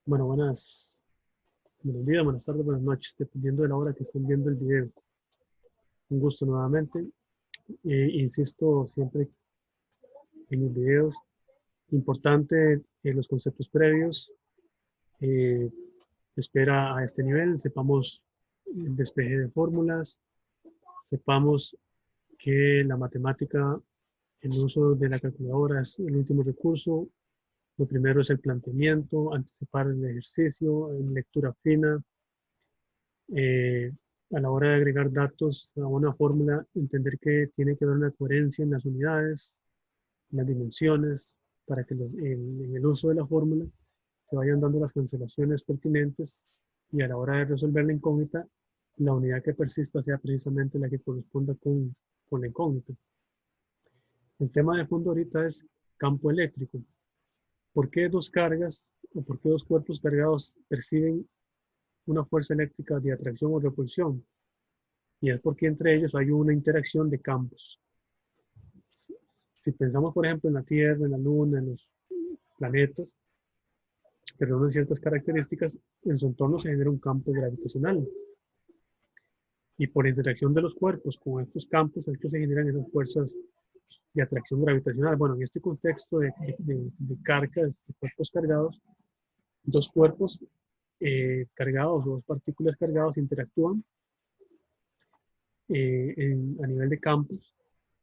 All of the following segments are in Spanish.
Bueno, buenos días, buenas tardes, buenas noches, dependiendo de la hora que estén viendo el video. Un gusto nuevamente. Insisto siempre en mis videos, importante los conceptos previos. eh, Espera a este nivel, sepamos el despeje de fórmulas, sepamos que la matemática, el uso de la calculadora es el último recurso. Lo primero es el planteamiento, anticipar el ejercicio, en lectura fina. eh, a la hora de agregar datos a una fórmula, entender que tiene que haber una coherencia en las unidades, en las dimensiones, para que en el uso de la fórmula se vayan dando las cancelaciones pertinentes y a la hora de resolver la incógnita, la unidad que persista sea precisamente la que corresponda con la incógnita. El tema de fondo ahorita es campo eléctrico. ¿Por qué dos cargas o por qué dos cuerpos cargados perciben una fuerza eléctrica de atracción o repulsión? Y es porque entre ellos hay una interacción de campos. Si pensamos, por ejemplo, en la Tierra, en la Luna, en los planetas, que reúnen ciertas características, en su entorno se genera un campo gravitacional. Y por interacción de los cuerpos con estos campos es que se generan esas fuerzas de atracción gravitacional. Bueno, en este contexto de cargas, de cuerpos cargados, dos cuerpos cargados o dos partículas cargadas interactúan a nivel de campos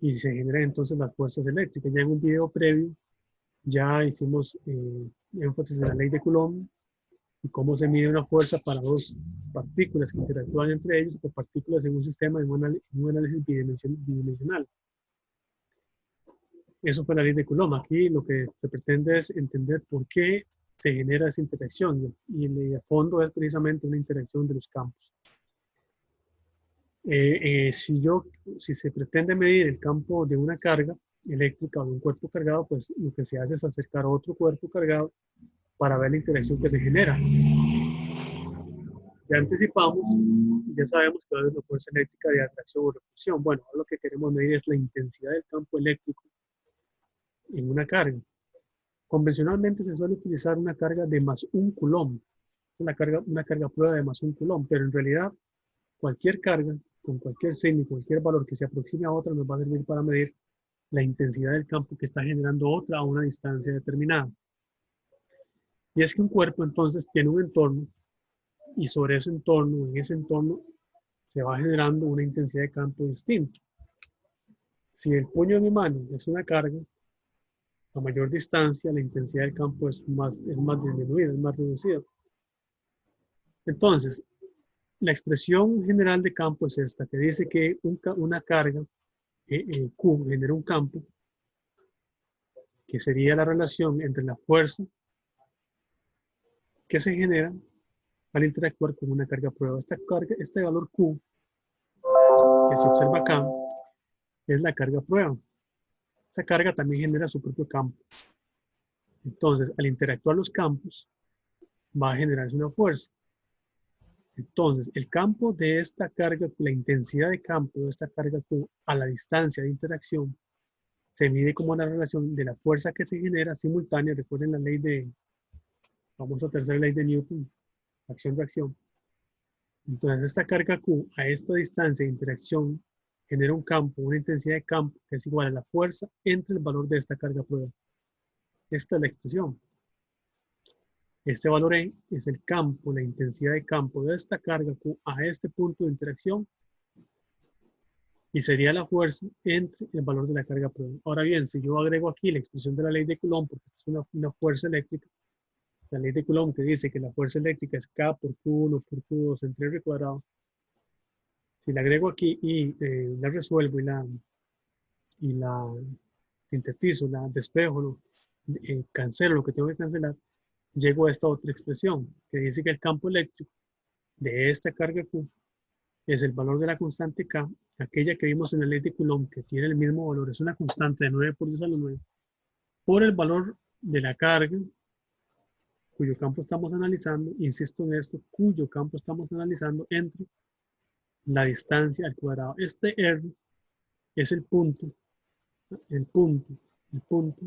y se generan entonces las fuerzas eléctricas. Ya en un video previo ya hicimos énfasis en la ley de Coulomb y cómo se mide una fuerza para dos partículas que interactúan entre ellos o partículas en un sistema en un análisis bidimensional. Eso fue la ley de Coulomb. Aquí lo que se pretende es entender por qué se genera esa interacción y el fondo es precisamente una interacción de los campos. Si se pretende medir el campo de una carga eléctrica o de un cuerpo cargado, pues lo que se hace es acercar a otro cuerpo cargado para ver la interacción que se genera. Ya anticipamos, ya sabemos que es la fuerza eléctrica de atracción o repulsión. Bueno, lo que queremos medir es la intensidad del campo eléctrico en una carga. Convencionalmente se suele utilizar una carga de más un coulomb, una carga prueba de más un coulomb, pero en realidad cualquier carga, con cualquier signo, cualquier valor que se aproxime a otra, nos va a servir para medir la intensidad del campo que está generando otra a una distancia determinada. Y es que un cuerpo entonces tiene un entorno y sobre ese entorno, en ese entorno, se va generando una intensidad de campo distinta. Si el puño de mi mano es una carga, a mayor distancia la intensidad del campo es más disminuida, es más reducida. Entonces, la expresión general de campo es esta, que dice que una carga Q genera un campo, que sería la relación entre la fuerza que se genera al interactuar con una carga prueba. Este valor Q que se observa acá es la carga prueba. Esa carga también genera su propio campo. Entonces, al interactuar los campos, va a generarse una fuerza. Entonces, el campo de esta carga, la intensidad de campo de esta carga Q a la distancia de interacción, se mide como la relación de la fuerza que se genera simultánea. Recuerden la ley de, famosa tercera ley de Newton, acción-reacción. Entonces, esta carga Q a esta distancia de interacción genera un campo, una intensidad de campo que es igual a la fuerza entre el valor de esta carga prueba. Esta es la expresión. Este valor E es el campo, la intensidad de campo de esta carga Q a este punto de interacción y sería la fuerza entre el valor de la carga prueba. Ahora bien, si yo agrego aquí la expresión de la ley de Coulomb, porque es una fuerza eléctrica, la ley de Coulomb que dice que la fuerza eléctrica es K por Q1 por Q2 entre R cuadrado, si la agrego aquí y la resuelvo y la sintetizo, la despejo, cancelo lo que tengo que cancelar, llego a esta otra expresión que dice que el campo eléctrico de esta carga Q es el valor de la constante K, aquella que vimos en la ley de Coulomb, que tiene el mismo valor, es una constante de 9 por 10 a la 9, por el valor de la carga cuyo campo estamos analizando, insisto en esto, cuyo campo estamos analizando entre la distancia al cuadrado. Este R es el punto, el punto,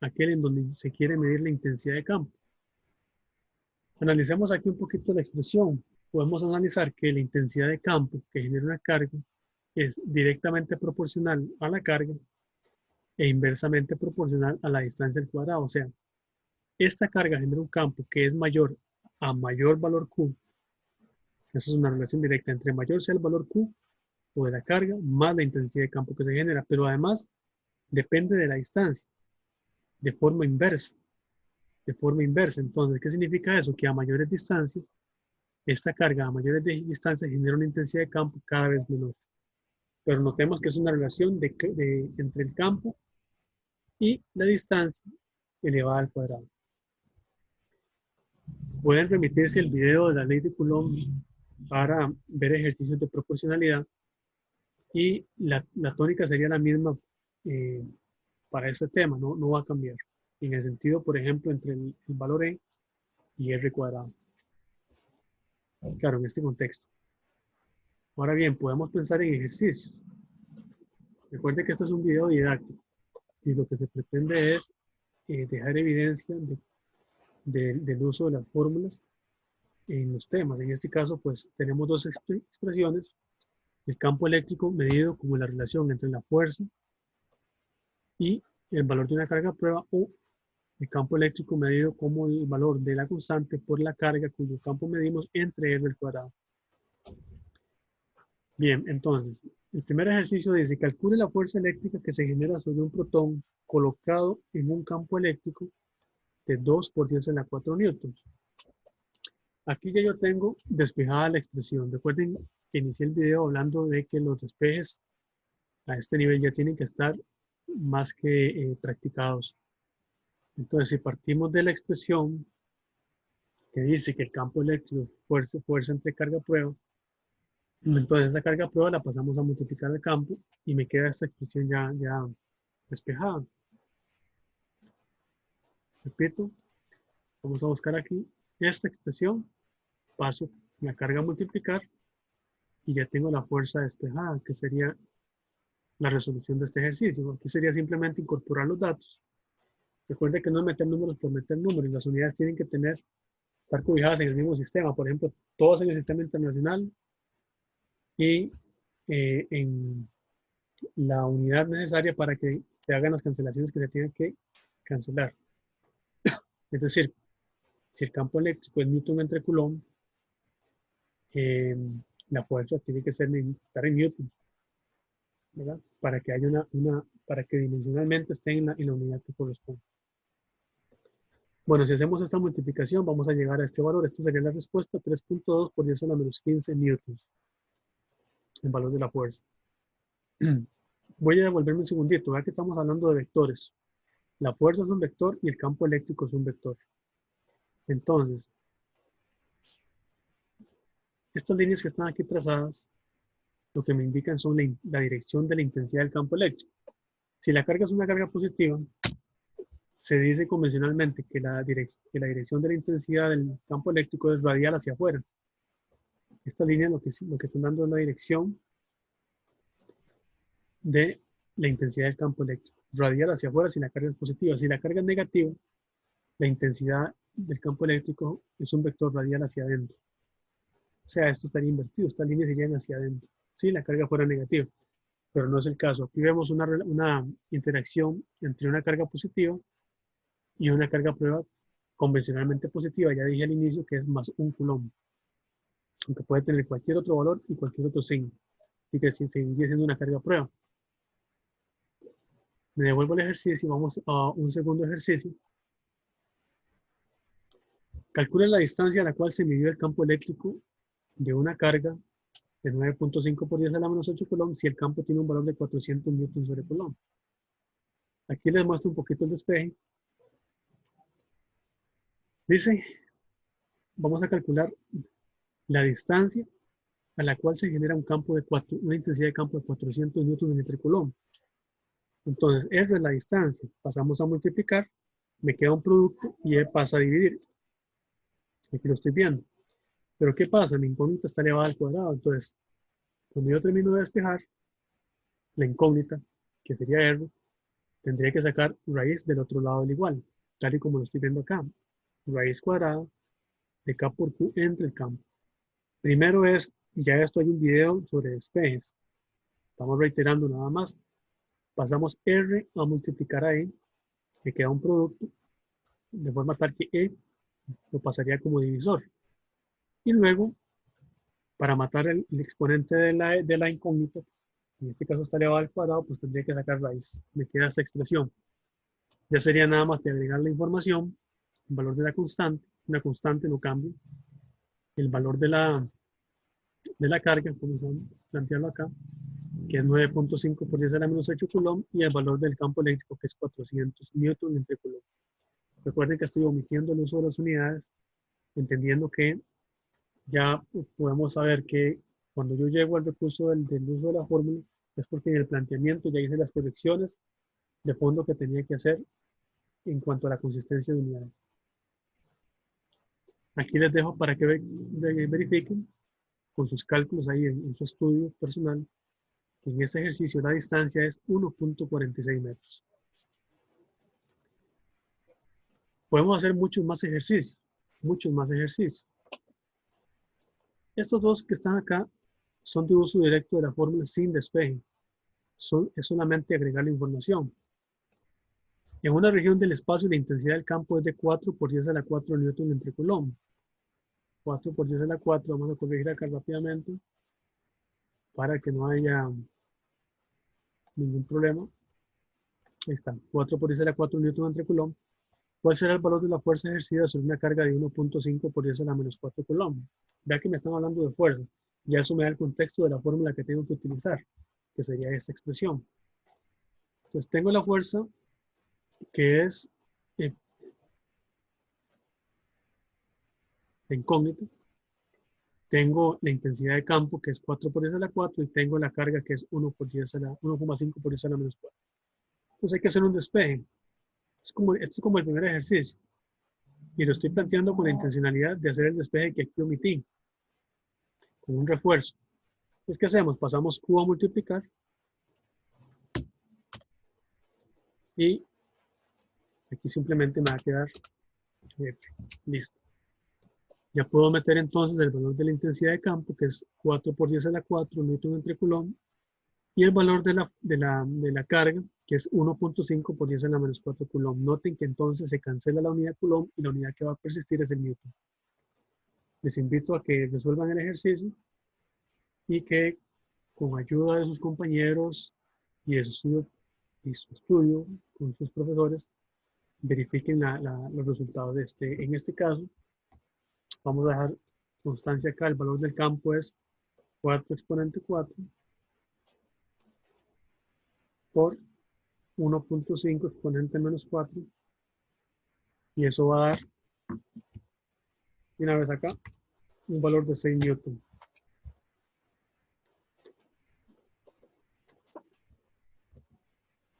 aquel en donde se quiere medir la intensidad de campo. Analicemos aquí un poquito la expresión. Podemos analizar que la intensidad de campo que genera una carga es directamente proporcional a la carga e inversamente proporcional a la distancia al cuadrado. O sea, esta carga genera un campo que es mayor a mayor valor Q. Esa es una relación directa. Entre mayor sea el valor Q o de la carga, más la intensidad de campo que se genera. Pero además, depende de la distancia, de forma inversa. De forma inversa. Entonces, ¿qué significa eso? Que a mayores distancias, esta carga a mayores distancias genera una intensidad de campo cada vez menor. Pero notemos que es una relación entre el campo y la distancia elevada al cuadrado. Pueden remitirse el video de la ley de Coulomb para ver ejercicios de proporcionalidad y la tónica sería la misma para este tema, no va a cambiar. En el sentido, por ejemplo, entre el valor E y R cuadrado. Claro, en este contexto. Ahora bien, podemos pensar en ejercicios. Recuerde que esto es un video didáctico y lo que se pretende es dejar evidencia del uso de las fórmulas en los temas. En este caso, pues tenemos dos expresiones. El campo eléctrico medido como la relación entre la fuerza y el valor de una carga a prueba, o el campo eléctrico medido como el valor de la constante por la carga cuyo campo medimos entre R al cuadrado. Bien, entonces, el primer ejercicio dice: calcule la fuerza eléctrica que se genera sobre un protón colocado en un campo eléctrico de 2 por 10 a la 4 newtons. Aquí ya yo tengo despejada la expresión. Recuerden que inicié el video hablando de que los despejes a este nivel ya tienen que estar más que practicados. Entonces, si partimos de la expresión que dice que el campo eléctrico fuerza entre carga prueba, entonces esa carga prueba la pasamos a multiplicar al campo y me queda esta expresión ya despejada. Repito, vamos a buscar aquí esta expresión, paso la carga a multiplicar y ya tengo la fuerza despejada, que sería la resolución de este ejercicio. Aquí sería simplemente incorporar los datos. Recuerde que no es meter números por meter números, las unidades tienen que estar cobijadas en el mismo sistema, por ejemplo, todos en el sistema internacional y en la unidad necesaria para que se hagan las cancelaciones que se tienen que cancelar. Es decir, si el campo eléctrico es Newton entre Coulomb, la fuerza tiene que estar en Newton, ¿verdad? Para que haya para que dimensionalmente esté en la unidad que corresponde. Bueno, si hacemos esta multiplicación, vamos a llegar a este valor. Esta sería la respuesta: 3.2 por 10 a la menos 15 newtons, el valor de la fuerza. Voy a devolverme un segundito. Vea que estamos hablando de vectores. La fuerza es un vector y el campo eléctrico es un vector. Entonces, estas líneas que están aquí trazadas, lo que me indican son la dirección de la intensidad del campo eléctrico. Si la carga es una carga positiva, se dice convencionalmente que la dirección de la intensidad del campo eléctrico es radial hacia afuera. Esta línea lo que están dando es la dirección de la intensidad del campo eléctrico. Radial hacia afuera si la carga es positiva. Si la carga es negativa, la intensidad del campo eléctrico es un vector radial hacia adentro. O sea, esto estaría invertido. Estas líneas irían hacia adentro si la carga fuera negativa. Pero no es el caso. Aquí vemos una interacción entre una carga positiva y una carga prueba convencionalmente positiva. Ya dije al inicio que es más un Coulomb, aunque puede tener cualquier otro valor y cualquier otro signo. Así que seguiría siendo una carga prueba. Me devuelvo el ejercicio y vamos a un segundo ejercicio. Calcula la distancia a la cual se midió el campo eléctrico de una carga de 9.5 por 10 a la menos 8 Coulomb si el campo tiene un valor de 400 newtons sobre Coulomb. Aquí les muestro un poquito el despeje. Dice, vamos a calcular la distancia a la cual se genera una intensidad de campo de 400 newtons en metro Coulomb. Entonces, R es la distancia. Pasamos a multiplicar, me queda un producto y E pasa a dividir. Aquí lo estoy viendo. Pero ¿qué pasa? Mi incógnita está elevada al cuadrado. Entonces, cuando yo termino de despejar, la incógnita, que sería R, tendría que sacar raíz del otro lado del igual, tal y como lo estoy viendo acá. Raíz cuadrada de K por Q entre el campo. Primero es, ya esto hay un video sobre despejes. Estamos reiterando nada más. Pasamos R a multiplicar a E, que queda un producto, de forma tal que E lo pasaría como divisor. Y luego, para matar el exponente de la incógnita, en este caso está elevado al cuadrado, pues tendría que sacar raíz. Me queda esta expresión. Ya sería nada más de agregar la información, el valor de la constante, una constante no cambia, el valor de la carga, vamos a plantearlo acá, que es 9.5 por 10 a la menos 8 coulomb, y el valor del campo eléctrico, que es 400 newton entre coulomb. Recuerden que estoy omitiendo el uso de las unidades, entendiendo que ya podemos saber que cuando yo llego al recurso del uso de la fórmula, es porque en el planteamiento ya hice las correcciones de fondo que tenía que hacer en cuanto a la consistencia de unidades. Aquí les dejo para que verifiquen con sus cálculos ahí en su estudio personal, que en este ejercicio la distancia es 1.46 metros. Podemos hacer muchos más ejercicios, muchos más ejercicios. Estos dos que están acá son de uso directo de la fórmula sin despeje. Es solamente agregar la información. En una región del espacio, la intensidad del campo es de 4 por 10 a la 4 newton entre coulomb. 4 por 10 a la 4, vamos a corregir acá rápidamente para que no haya ningún problema. Ahí está, 4 por 10 a la 4 newton entre coulomb. ¿Cuál será el valor de la fuerza ejercida sobre una carga de 1.5 por 10 a la menos 4 coulomb? Vea que me están hablando de fuerza. Ya eso me da el contexto de la fórmula que tengo que utilizar, que sería esta expresión. Entonces tengo la fuerza, que es la incógnita. Tengo la intensidad de campo, que es 4 por 10 a la 4, y tengo la carga, que es 1 por 10 a la 1,5 por 10 a la menos 4. Entonces hay que hacer un despeje. Esto es como el primer ejercicio. Y lo estoy planteando con la intencionalidad de hacer el despeje que aquí omití, con un refuerzo. Entonces, ¿qué hacemos? Pasamos Q a multiplicar. Y aquí simplemente me va a quedar F. Listo. Ya puedo meter entonces el valor de la intensidad de campo, que es 4 por 10 a la 4 newton entre coulomb, y el valor de la carga, que es 1.5 por 10 a la menos 4 coulomb. Noten que entonces se cancela la unidad coulomb y la unidad que va a persistir es el newton. Les invito a que resuelvan el ejercicio y que con ayuda de sus compañeros y de su estudio con sus profesores, verifiquen los resultados de este. En este caso, vamos a dejar constancia acá, el valor del campo es 4 exponente 4 por 1.5 exponente menos 4, y eso va a dar, una vez acá, un valor de 6 newton.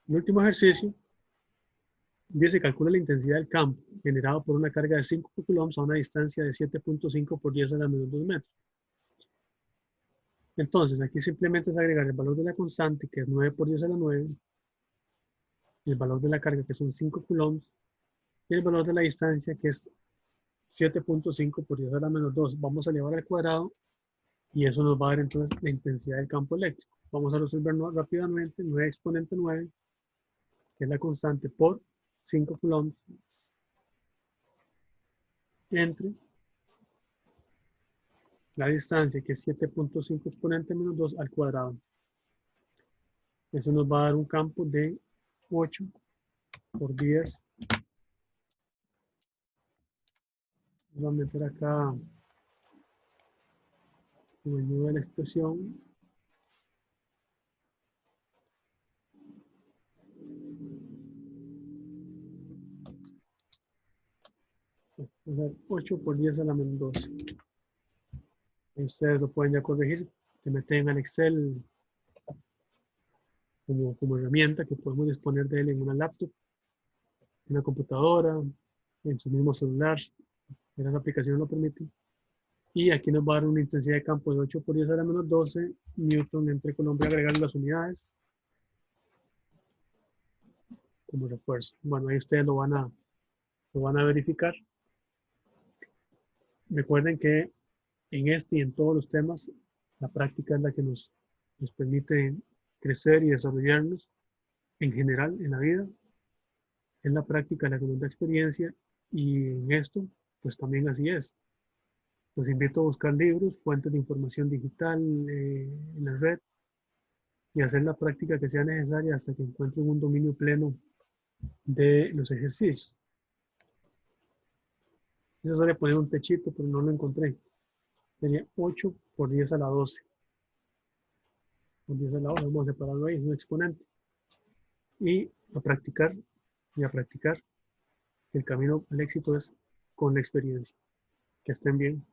El último ejercicio dice: calcula la intensidad del campo generado por una carga de 5 coulombs a una distancia de 7.5 por 10 a la menos 2 metros. Entonces, aquí simplemente es agregar el valor de la constante, que es 9 por 10 a la 9, el valor de la carga, que son 5 coulombs, y el valor de la distancia, que es 7.5 por 10 a la menos 2. Vamos a elevar al cuadrado y eso nos va a dar entonces la intensidad del campo eléctrico. Vamos a resolverlo rápidamente. 9 exponente 9, que es la constante, por 5 coulombs, entre la distancia, que es 7.5 exponente menos 2 al cuadrado. Eso nos va a dar un campo de 8 por 10. Voy a meter acá con ayuda de la expresión. 8 por 10 a la menos 12. Ustedes lo pueden ya corregir. Se meten al Excel como herramienta que podemos disponer de él en una laptop, en una computadora, en su mismo celular. Las aplicaciones lo permiten. Y aquí nos va a dar una intensidad de campo de 8 por 10 a la menos 12 newton entre coulomb. Voy a agregar las unidades como refuerzo. Bueno, ahí ustedes lo van a verificar. recuerden que en este y en todos los temas, la práctica es la que nos permite crecer y desarrollarnos en general en la vida. Es la práctica la que nos da experiencia y en esto, pues también así es. Los invito a buscar libros, fuentes de información digital en la red y hacer la práctica que sea necesaria hasta que encuentren un dominio pleno de los ejercicios. Se suele poner un techito, pero no lo encontré. Sería 8 por 10 a la 12. Por 10 a la 12, vamos a separarlo ahí, es un exponente. Y a practicar, y a practicar. El camino al éxito es con la experiencia. Que estén bien.